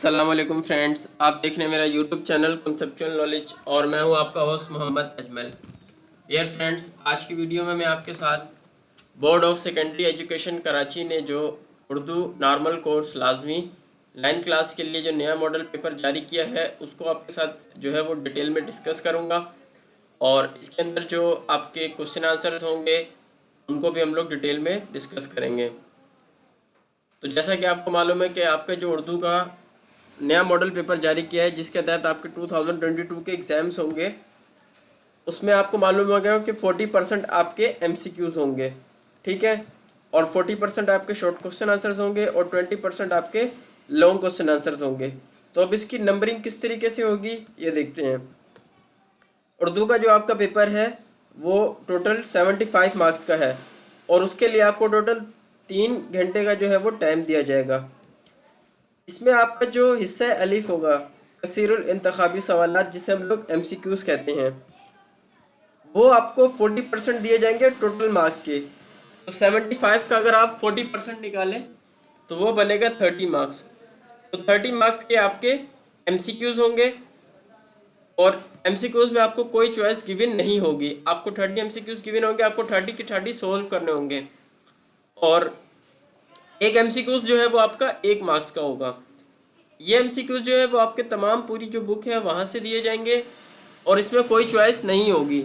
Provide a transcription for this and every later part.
السلام علیکم فرینڈز، آپ دیکھ رہے ہیں میرا یوٹیوب چینل کنسیپچول نالج اور میں ہوں آپ کا ہوسٹ محمد اجمل۔ ڈیئر فرینڈز، آج کی ویڈیو میں آپ کے ساتھ board of secondary education Karachi نے جو اردو نارمل کورس لازمی 9 کلاس کے لیے جو نیا ماڈل پیپر جاری کیا ہے اس کو آپ کے ساتھ جو ہے وہ ڈیٹیل میں ڈسکس کروں گا، اور اس کے اندر جو آپ کے کوشچن آنسرز ہوں گے ان کو بھی ہم لوگ ڈیٹیل میں ڈسکس کریں گے۔ تو جیسا کہ آپ کو معلوم ہے کہ آپ کا جو اردو کا نیا ماڈل پیپر جاری کیا ہے جس کے تحت آپ کے 2022 کے ایگزامز ہوں گے، اس میں آپ کو معلوم ہو گیا کہ 40% آپ کے ایم سی کیوز ہوں گے، ٹھیک ہے، اور 40% آپ کے شارٹ کوشچن آنسرز ہوں گے اور 20% آپ کے لانگ کوشچن آنسرز ہوں گے۔ تو اب اس کی نمبرنگ کس طریقے سے ہوگی یہ دیکھتے ہیں۔ اردو کا جو آپ کا پیپر ہے وہ ٹوٹل 75 مارکس کا ہے، اور اس کے لیے آپ کو ٹوٹل 3 گھنٹے کا جو ہے وہ ٹائم دیا جائے گا۔ اس میں آپ کا جو حصہ الف ہوگا، کثیر الانتخابی سوالات جسے ہم لوگ ایم سی کیوز کہتے ہیں، وہ آپ کو 40% دیے جائیں گے ٹوٹل مارکس کے۔ تو 75 کا اگر آپ 40% نکالیں تو وہ بنے گا 30 مارکس۔ تو 30 مارکس کے آپ کے ایم سی کیوز ہوں گے، اور ایم سی کیوز میں آپ کو کوئی چوائس گیون نہیں ہوگی۔ آپ کو 30 ایم سی کیوز گیون ہوں گے، آپ کو 30 کی 30 سولو کرنے ہوں گے، اور ایک ایم سی کیوز جو ہے وہ آپ کا 1 مارکس کا ہوگا۔ یہ ایم سی کیوز جو ہے وہ آپ کے تمام پوری جو بک ہے وہاں سے دیے جائیں گے، اور اس میں کوئی چوائس نہیں ہوگی۔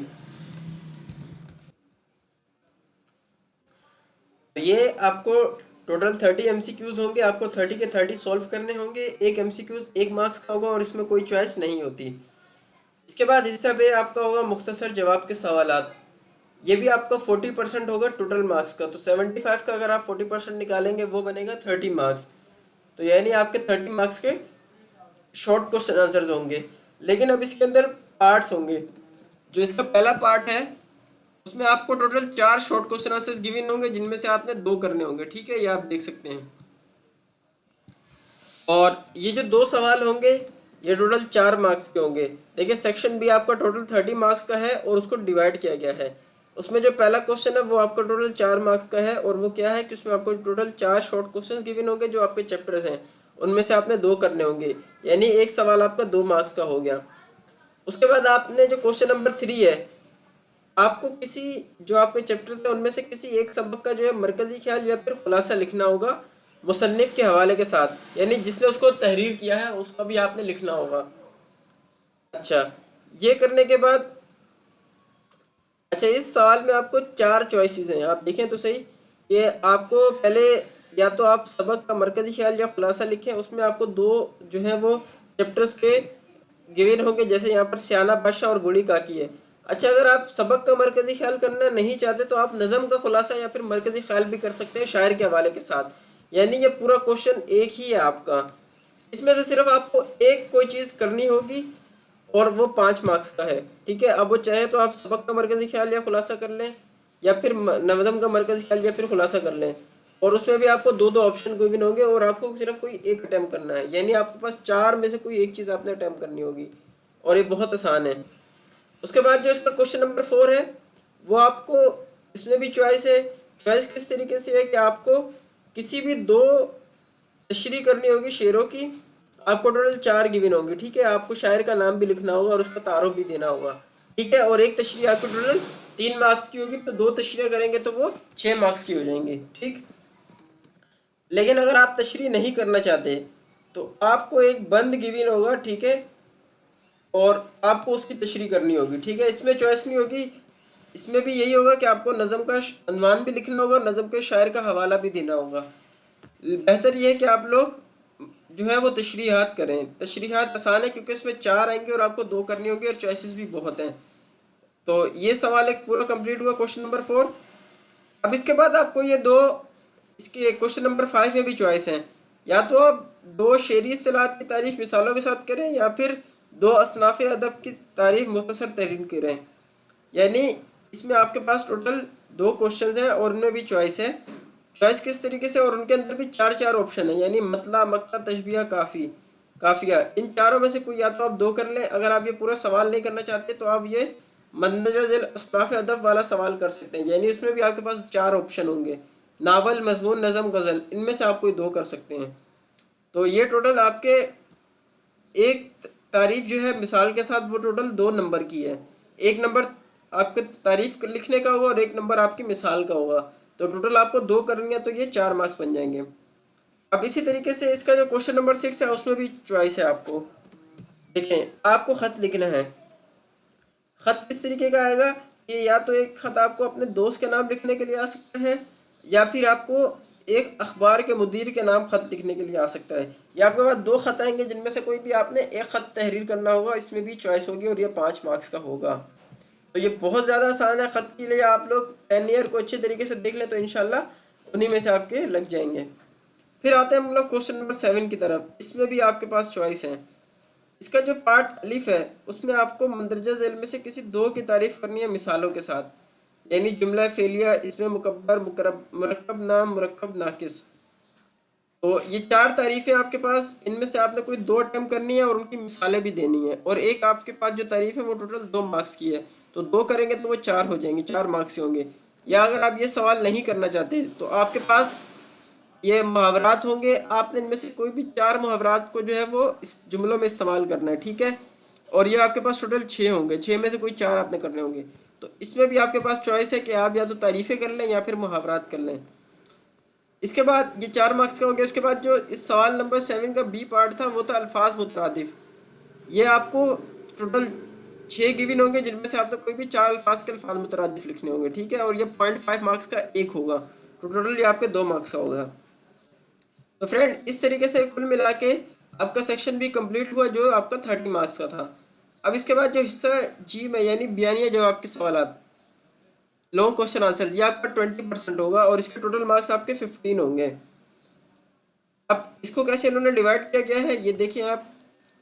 یہ آپ کو ٹوٹل 30 ایم سی کیوز ہوں گے، آپ کو 30 کے 30 سولو کرنے ہوں گے۔ ایک ایم سی کیوز 1 مارکس کا ہوگا اور اس میں کوئی چوائس نہیں ہوتی۔ اس کے بعد حصہ بے آپ کا ہوگا مختصر جواب کے سوالات۔ یہ بھی آپ کا 40% ہوگا ٹوٹل مارکس کا۔ تو 75 کا اگر آپ 40% نکالیں گے وہ بنے گا 30 مارکس۔ تو یعنی آپ کے 30 مارکس کے شارٹ کوشچن آنسرز ہوں گے۔ لیکن اب اس کے اندر پارٹس ہوں گے۔ جو اس کا پہلا پارٹ ہے اس میں آپ کو total 4 short question answers given ہوں گے، جن میں سے آپ نے 2 کرنے ہوں گے، ٹھیک ہے، یہ آپ دیکھ سکتے ہیں۔ اور یہ جو 2 سوال ہوں گے یہ ٹوٹل 4 مارکس کے ہوں گے۔ دیکھیں سیکشن بھی آپ کا ٹوٹل 30 مارکس کا ہے اور اس کو ڈیوائڈ کیا گیا ہے۔ اس میں جو پہلا کوشچن ہے وہ آپ کا ٹوٹل 4 مارکس کا ہے، اور وہ کیا ہے کہ اس میں آپ کو ٹوٹل 4 شارٹ کوشچنز گیون ہوں گے جو آپ کے چیپٹرز ہیں، ان میں سے آپ نے 2 کرنے ہوں گے، یعنی ایک سوال آپ کا 2 مارکس کا ہو گیا۔ اس کے بعد آپ نے جو کوشچن نمبر 3 ہے، آپ کو کسی جو آپ کے چیپٹرز ہیں ان میں سے کسی ایک سبق کا جو ہے مرکزی خیال یا پھر خلاصہ لکھنا ہوگا مصنف کے حوالے کے ساتھ، یعنی جس نے اس کو تحریر کیا ہے اس کا بھی آپ نے لکھنا ہوگا۔ اچھا، یہ کرنے کے بعد اس سوال میں آپ کو 4 چوائسیز ہیں، آپ دیکھیں تو صحیح کہ آپ کو پہلے یا تو آپ سبق کا مرکزی خیال یا خلاصہ لکھیں، اس میں آپ کو 2 جو ہیں وہ چیپٹرز کے گیون ہوں گے، جیسے یہاں پر سیانہ بادشاہ اور گوڑی کاکی ہے۔ اچھا، اگر آپ سبق کا مرکزی خیال کرنا نہیں چاہتے تو آپ نظم کا خلاصہ یا پھر مرکزی خیال بھی کر سکتے ہیں شاعر کے حوالے کے ساتھ، یعنی یہ پورا کوشچن ایک ہی ہے آپ کا۔ اس میں سے صرف آپ کو ایک کوئی چیز کرنی ہوگی اور وہ 5 مارکس کا ہے، ٹھیک ہے۔ اب وہ چاہے تو آپ سبق کا مرکزی خیال یا خلاصہ کر لیں، یا پھر نظم کا مرکزی خیال یا پھر خلاصہ کر لیں، اور اس میں بھی آپ کو 2 آپشن کوئی بھی ہوں گے، اور آپ کو صرف کوئی ایک اٹیمپٹ کرنا ہے، یعنی آپ کے پاس 4 میں سے کوئی ایک چیز آپ نے اٹیمپٹ کرنی ہوگی، اور یہ بہت آسان ہے۔ اس کے بعد جو اس کا کوشچن نمبر 4 ہے وہ آپ کو اس میں بھی چوائس ہے۔ چوائس کس طریقے سے ہے کہ آپ کو کسی بھی 2 تشریح کرنی ہوگی شعروں کی، آپ کو ٹوٹل 4 گیون ہوں گی، ٹھیک ہے۔ آپ کو شاعر کا نام بھی لکھنا ہوگا اور اس کا تعارف بھی دینا ہوگا، ٹھیک ہے، اور ایک تشریح آپ کو ٹوٹل 3 مارکس کی ہوگی، تو 2 تشریح کریں گے تو وہ 6 مارکس کی ہو جائیں گے، ٹھیک۔ لیکن اگر آپ تشریح نہیں کرنا چاہتے تو آپ کو ایک بند گیون ہوگا، ٹھیک ہے، اور آپ کو اس کی تشریح کرنی ہوگی، ٹھیک ہے۔ اس میں چوائس نہیں ہوگی، اس میں بھی یہی ہوگا کہ آپ کو نظم کا عنوان بھی لکھنا ہوگا، نظم کے شاعر کا حوالہ بھی دینا ہوگا۔ بہتر یہ ہے کہ آپ لوگ جو ہے وہ تشریحات کریں۔ تشریحات آسان ہے کیونکہ اس میں 4 آئیں گے اور آپ کو 2 کرنی ہوں گی، اور چوائسیز بھی بہت ہیں۔ تو یہ سوال ایک پورا کمپلیٹ ہوا، کوشچن نمبر 4۔ اب اس کے بعد آپ کو یہ 2 اس کے کوشچن نمبر 5 میں بھی چوائس ہیں، یا تو آپ 2 شعری اصطلاحات کی تعریف مثالوں کے ساتھ کریں، یا پھر 2 اصناف ادب کی تعریف مختصر تحریر کریں، یعنی اس میں آپ کے پاس ٹوٹل 2 کوشچنز ہیں اور ان میں بھی چوائس ہے۔ چوائس کس طریقے سے، اور ان کے اندر بھی 4 آپشن ہیں، یعنی مطلع، مقطع، تشبیہ، کافیہ۔ ان چاروں میں سے کوئی یا تو آپ 2 کر لیں، اگر آپ یہ پورا سوال نہیں کرنا چاہتے تو آپ یہ مندرجہ ذیل اصناف ادب والا سوال کر سکتے ہیں، یعنی اس میں بھی آپ کے پاس 4 آپشن ہوں گے، ناول، مضمون، نظم، غزل، ان میں سے آپ کوئی 2 کر سکتے ہیں۔ تو یہ ٹوٹل آپ کے ایک تعریف جو ہے مثال کے ساتھ وہ ٹوٹل 2 نمبر کی ہے. ایک نمبر آپ کے تعریف لکھنے کا ہوگا اور ایک نمبر آپ کی مثال کا ہوگا. تو ٹوٹل آپ کو 2 کرنی ہے تو یہ 4 مارکس بن جائیں گے. اب اسی طریقے سے اس کا جو کوشچن نمبر 6 ہے اس میں بھی چوائس ہے آپ کو. دیکھیں آپ کو خط لکھنا ہے. خط کس طریقے کا آئے گا کہ یا تو ایک خط آپ کو اپنے دوست کے نام لکھنے کے لیے آ سکتا ہے یا پھر آپ کو ایک اخبار کے مدیر کے نام خط لکھنے کے لیے آ سکتا ہے. یا آپ کے پاس 2 خط آئیں گے جن میں سے کوئی بھی آپ نے ایک خط تحریر کرنا ہوگا. اس میں بھی چوائس ہوگی اور یہ 5 مارکس کا ہوگا. تو یہ بہت زیادہ آسان ہے. خط کے لیے آپ لوگ 10 ایئر کو اچھے طریقے سے دیکھ لیں تو انشاءاللہ انہی میں سے آپ کے لگ جائیں گے. پھر آتے ہیں ہم لوگ کوشچن نمبر 7 کی طرف. اس میں بھی آپ کے پاس چوائس ہے. اس کا جو پارٹ الف ہے اس میں آپ کو مندرجہ ذیل میں سے کسی 2 کی تعریف کرنی ہے مثالوں کے ساتھ. یعنی جملہ فعلیہ، اس میں مکبر، مرکب نام، مرکب ناقص. تو یہ 4 تعریفیں آپ کے پاس. ان میں سے آپ نے کوئی 2 اٹیمپٹ کرنی ہے اور ان کی مثالیں بھی دینی ہیں. اور ایک آپ کے پاس جو تعریف ہے وہ ٹوٹل 2 مارکس کی ہے. تو 2 کریں گے تو وہ 4 ہو جائیں گے، 4 مارکس سے ہوں گے. یا اگر آپ یہ سوال نہیں کرنا چاہتے تو آپ کے پاس یہ محاورات ہوں گے. آپ نے ان میں سے کوئی بھی 4 محاورات کو جو ہے وہ اس جملوں میں استعمال کرنا ہے. ٹھیک ہے. اور یہ آپ کے پاس ٹوٹل 6 ہوں گے. 6 میں سے کوئی 4 آپ نے کرنے ہوں گے. تو اس میں بھی آپ کے پاس چوائس ہے کہ آپ یا تو تعریفیں کر لیں یا پھر محاورات کر لیں. اس کے بعد یہ 4 مارکس کا ہو گیا. اس کے بعد جو اس سوال نمبر 7 کا بی پارٹ تھا وہ تھا الفاظ مترادف. یہ آپ کو ٹوٹل 6 گیون ہوں گے جن میں سے آپ نے کوئی بھی 4 الفاظ کے الفاظ مترادف لکھنے ہوں گے. ٹھیک ہے. اور یہ 0.5 مارکس کا ایک ہوگا. تو ٹوٹل یہ آپ کے 2 مارکس کا ہوگا. تو فرینڈ اس طریقے سے کل ملا کے آپ کا سیکشن بھی کمپلیٹ ہوا جو آپ کا 30 مارکس کا تھا. اب اس کے بعد جو حصہ جی میں یعنی بیانیہ جواب کے سوالات، لانگ کوشچن آنسر، یہ آپ کا 20% ہوگا اور اس کے ٹوٹل مارکس آپ کے 15 ہوں گے. اب اس کو کیسے انہوں نے ڈیوائڈ کیا گیا ہے یہ دیکھیں آپ.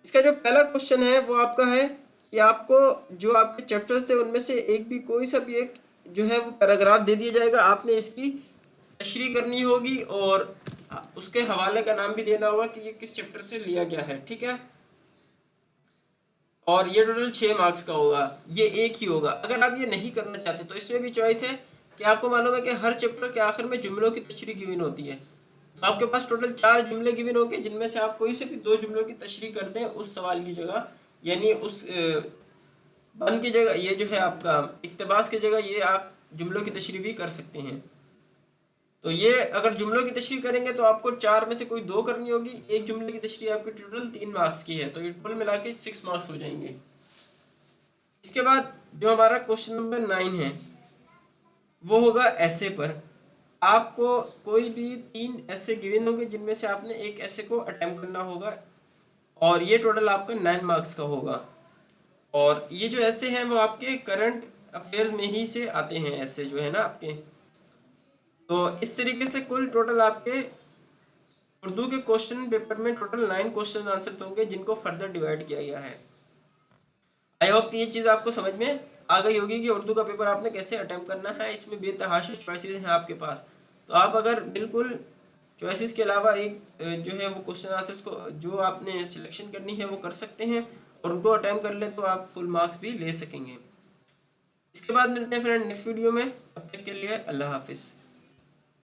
اس کا جو پہلا کوشچن ہے وہ آپ کا ہے کہ آپ کو جو آپ کے چیپٹرز تھے ان میں سے ایک بھی کوئی سا بھی ایک جو ہے وہ پیراگراف دے دیا جائے گا. آپ نے اس کی تشریح کرنی ہوگی اور اس کے حوالے کا نام بھی دینا ہوگا کہ یہ کس چیپٹر سے لیا گیا ہے. ٹھیک ہے. اور یہ ٹوٹل 6 مارکس کا ہوگا. یہ ایک ہی ہوگا. اگر آپ یہ نہیں کرنا چاہتے تو اس میں بھی چوائس ہے کہ آپ کو معلوم ہے کہ ہر چیپٹر کے آخر میں جملوں کی تشریح گیون ہوتی ہے. تو آپ کے پاس ٹوٹل 4 جملے گیون ہوں گے جن میں سے آپ کوئی سے بھی 2 جملوں کی تشریح کر دیں اس سوال کی جگہ. یعنی اس بند کی جگہ یہ جو ہے آپ کا اقتباس کی جگہ یہ آپ جملوں کی تشریح بھی کر سکتے ہیں. تو یہ اگر جملوں کی تشریح کریں گے تو آپ کو 4 میں سے کوئی 2 کرنی ہوگی. ایک جملے کی تشریح آپ کی ٹوٹل 3 مارکس کی ہے. تو یہ کل ملا کے 6 مارکس ہو جائیں گے. اس کے بعد جو ہمارا کوشچن نمبر 9 ہے وہ ہوگا ایسے پر. آپ کو کوئی بھی 3 ایسے گیون ہوں گے جن میں سے آپ نے ایک ایسے کو اٹیمپٹ کرنا ہوگا اور یہ ٹوٹل آپ کا 9 مارکس کا ہوگا. اور یہ جو ایسے ہیں وہ آپ کے کرنٹ افیئر میں ہی سے آتے ہیں ایسے جو ہے نا آپ کے. تو اس طریقے سے کل ٹوٹل آپ کے اردو کے کوشچن پیپر میں ٹوٹل 9 کوشچن آنسر ہوں گے جن کو فردر ڈیوائڈ کیا گیا ہے. آئی ہوپ کہ یہ چیز آپ کو سمجھ میں آ گئی ہوگی کہ اردو کا پیپر آپ نے کیسے اٹیمپٹ کرنا ہے. اس میں بے تحاشا چوائسیز ہیں آپ کے پاس. تو آپ اگر بالکل چوائسیز کے علاوہ ایک جو ہے وہ کوشچن آنسرس کو جو آپ نے سلیکشن کرنی ہے وہ کر سکتے ہیں اور ان کو اٹیمپٹ کر لیں تو آپ فل مارکس بھی لے سکیں گے. اس کے بعد ملتے ہیں فرینڈ نیکسٹ ویڈیو میں. تب تک کے لیے اللہ حافظ.